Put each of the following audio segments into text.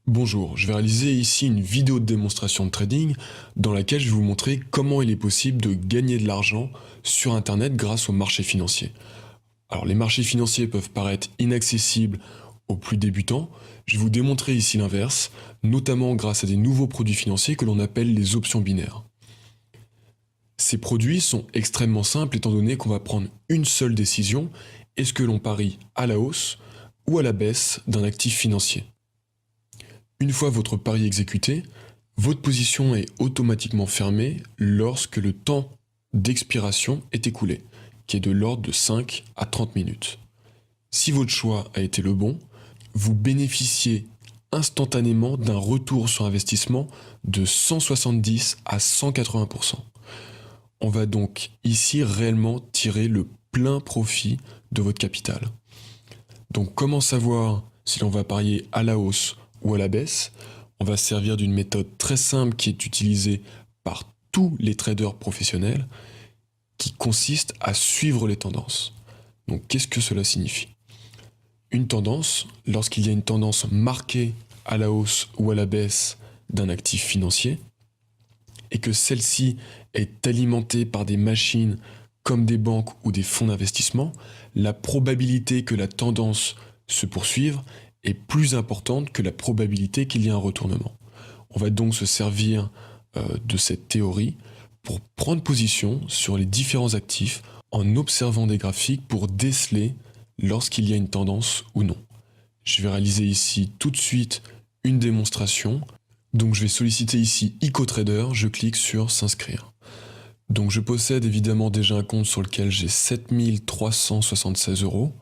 Bonjour, je vais réaliser ici une vidéo de démonstration de trading dans laquelle je vais vous montrer comment il est possible de gagner de l'argent sur Internet grâce aux marchés financiers. Alors les marchés financiers peuvent paraître inaccessibles aux plus débutants, je vais vous démontrer ici l'inverse, notamment grâce à des nouveaux produits financiers que l'on appelle les options binaires. Ces produits sont extrêmement simples étant donné qu'on va prendre une seule décision, est-ce que l'on parie à la hausse ou à la baisse d'un actif financier. Une fois votre pari exécuté, votre position est automatiquement fermée lorsque le temps d'expiration est écoulé, qui est de l'ordre de 5 à 30 minutes. Si votre choix a été le bon, vous bénéficiez instantanément d'un retour sur investissement de 170 à 180%. On va donc ici réellement tirer le plein profit de votre capital. Donc comment savoir si l'on va parier à la hausse ou à la baisse? On va se servir d'une méthode très simple qui est utilisée par tous les traders professionnels, qui consiste à suivre les tendances. Donc qu'est-ce que cela signifie? Une tendance, lorsqu'il y a une tendance marquée à la hausse ou à la baisse d'un actif financier, et que celle-ci est alimentée par des machines comme des banques ou des fonds d'investissement, la probabilité que la tendance se poursuive est plus importante que la probabilité qu'il y ait un retournement. On va donc se servir de cette théorie pour prendre position sur les différents actifs en observant des graphiques pour déceler lorsqu'il y a une tendance ou non. Je vais réaliser ici tout de suite une démonstration. Donc je vais solliciter ici EcoTrader, je clique sur s'inscrire. Donc je possède évidemment déjà un compte sur lequel j'ai 7376 euros.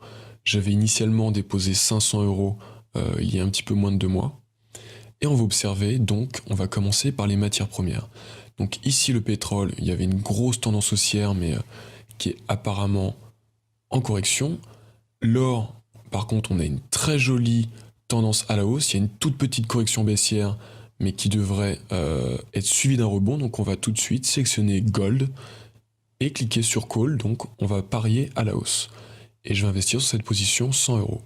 J'avais initialement déposé 500 euros il y a un petit peu moins de 2 mois. Et on va observer, donc on va commencer par les matières premières. Donc ici le pétrole, il y avait une grosse tendance haussière mais qui est apparemment en correction. L'or, par contre, on a une très jolie tendance à la hausse. Il y a une toute petite correction baissière mais qui devrait être suivie d'un rebond. Donc on va tout de suite sélectionner Gold et cliquer sur Call. Donc on va parier à la hausse. Et je vais investir sur cette position 100 euros.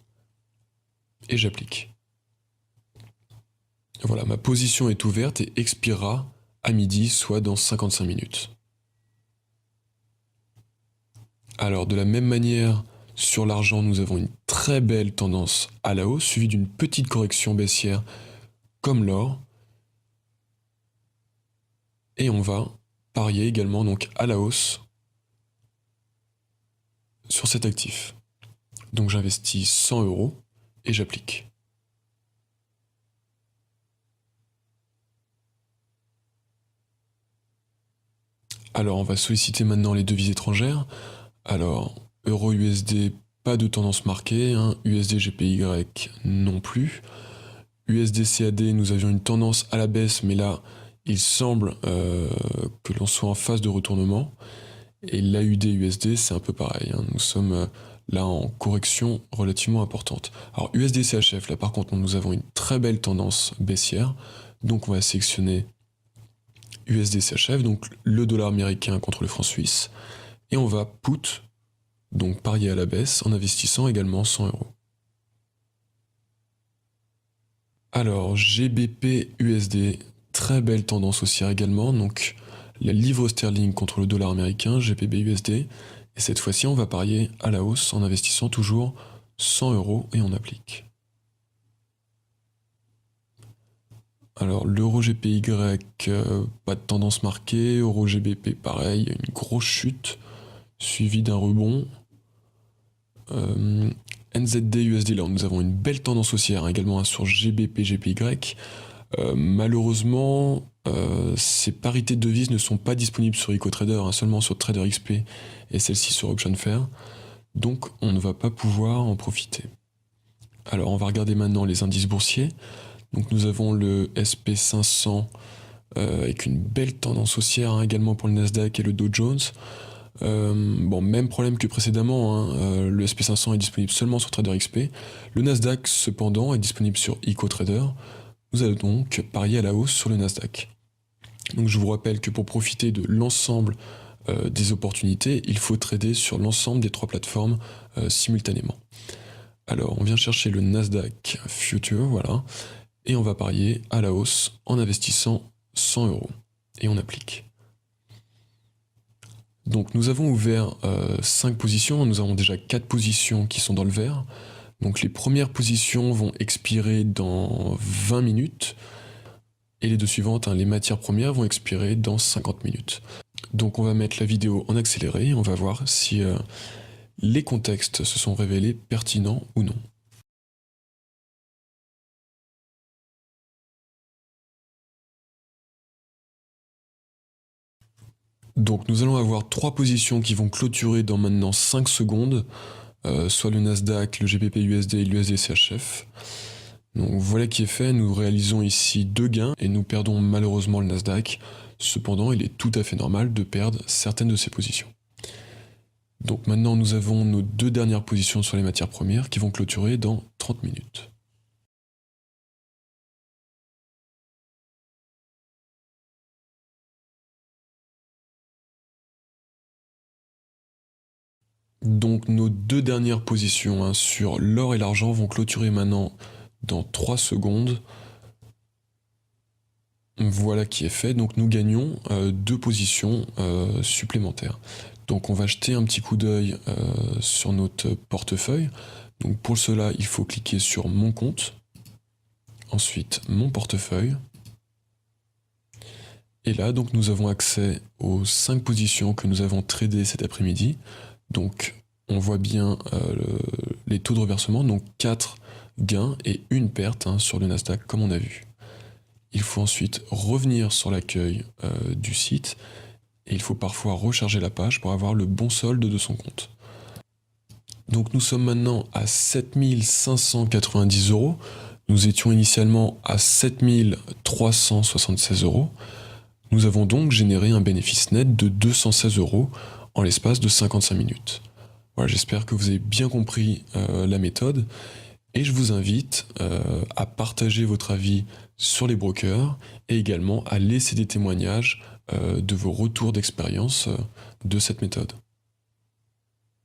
Et j'applique. Voilà, ma position est ouverte et expirera à midi, soit dans 55 minutes. Alors de la même manière, sur l'argent, nous avons une très belle tendance à la hausse, suivie d'une petite correction baissière comme l'or. Et on va parier également donc à la hausse sur cet actif. Donc j'investis 100 euros et j'applique. Alors on va solliciter maintenant les devises étrangères. Alors euro USD, pas de tendance marquée, hein. USD GPY non plus. USD CAD, nous avions une tendance à la baisse, mais là il semble que l'on soit en phase de retournement. Et l'AUD USD, c'est un peu pareil, hein. Nous sommes là en correction relativement importante. Alors USD CHF, là par contre, nous avons une très belle tendance baissière. Donc on va sélectionner USD CHF, donc le dollar américain contre le franc suisse. Et on va put, donc parier à la baisse, en investissant également 100 euros. Alors GBP USD, très belle tendance haussière également, donc la livre sterling contre le dollar américain, GBP USD, et cette fois-ci on va parier à la hausse en investissant toujours 100 euros et on applique. Alors l'euro GPY, pas de tendance marquée, euro GBP pareil, une grosse chute, suivie d'un rebond. NZD USD, là nous avons une belle tendance haussière également hein, sur GBP GPY. Malheureusement, ces parités de devises ne sont pas disponibles sur EcoTrader, hein, seulement sur TraderXP et celle-ci sur OptionFair. Donc on ne va pas pouvoir en profiter. Alors on va regarder maintenant les indices boursiers. Donc nous avons le SP500 avec une belle tendance haussière hein, également pour le Nasdaq et le Dow Jones. Bon, même problème que précédemment, hein, le SP500 est disponible seulement sur TraderXP. Le Nasdaq cependant est disponible sur EcoTrader. Nous allons donc parier à la hausse sur le Nasdaq. Donc je vous rappelle que pour profiter de l'ensemble des opportunités, il faut trader sur l'ensemble des 3 plateformes simultanément. Alors on vient chercher le Nasdaq Future, voilà. et on va parier à la hausse en investissant 100 euros. Et on applique. Donc nous avons ouvert 5 positions, nous avons déjà 4 positions qui sont dans le vert. Donc les premières positions vont expirer dans 20 minutes, et les deux suivantes, les matières premières, vont expirer dans 50 minutes. Donc on va mettre la vidéo en accéléré, et on va voir si les contextes se sont révélés pertinents ou non. Donc nous allons avoir 3 positions qui vont clôturer dans maintenant 5 secondes, soit le Nasdaq, le GBP/USD et l'USD CHF. Donc voilà qui est fait, nous réalisons ici 2 gains et nous perdons malheureusement le Nasdaq. Cependant, il est tout à fait normal de perdre certaines de ces positions. Donc maintenant nous avons nos 2 dernières positions sur les matières premières qui vont clôturer dans 30 minutes. Donc nos 2 dernières positions sur l'or et l'argent vont clôturer maintenant dans 3 secondes. Voilà qui est fait, donc nous gagnons 2 positions supplémentaires. Donc on va jeter un petit coup d'œil sur notre portefeuille. Donc pour cela, il faut cliquer sur mon compte, ensuite mon portefeuille. Et là, donc nous avons accès aux 5 positions que nous avons tradées cet après-midi. Donc on voit bien les taux de reversement, donc 4 gains et une perte sur le Nasdaq comme on a vu. Il faut ensuite revenir sur l'accueil du site et il faut parfois recharger la page pour avoir le bon solde de son compte. Donc nous sommes maintenant à 7590 euros. Nous étions initialement à 7376 euros. Nous avons donc généré un bénéfice net de 216 euros en l'espace de 55 minutes. Voilà, j'espère que vous avez bien compris la méthode. Et je vous invite à partager votre avis sur les brokers et également à laisser des témoignages de vos retours d'expérience de cette méthode.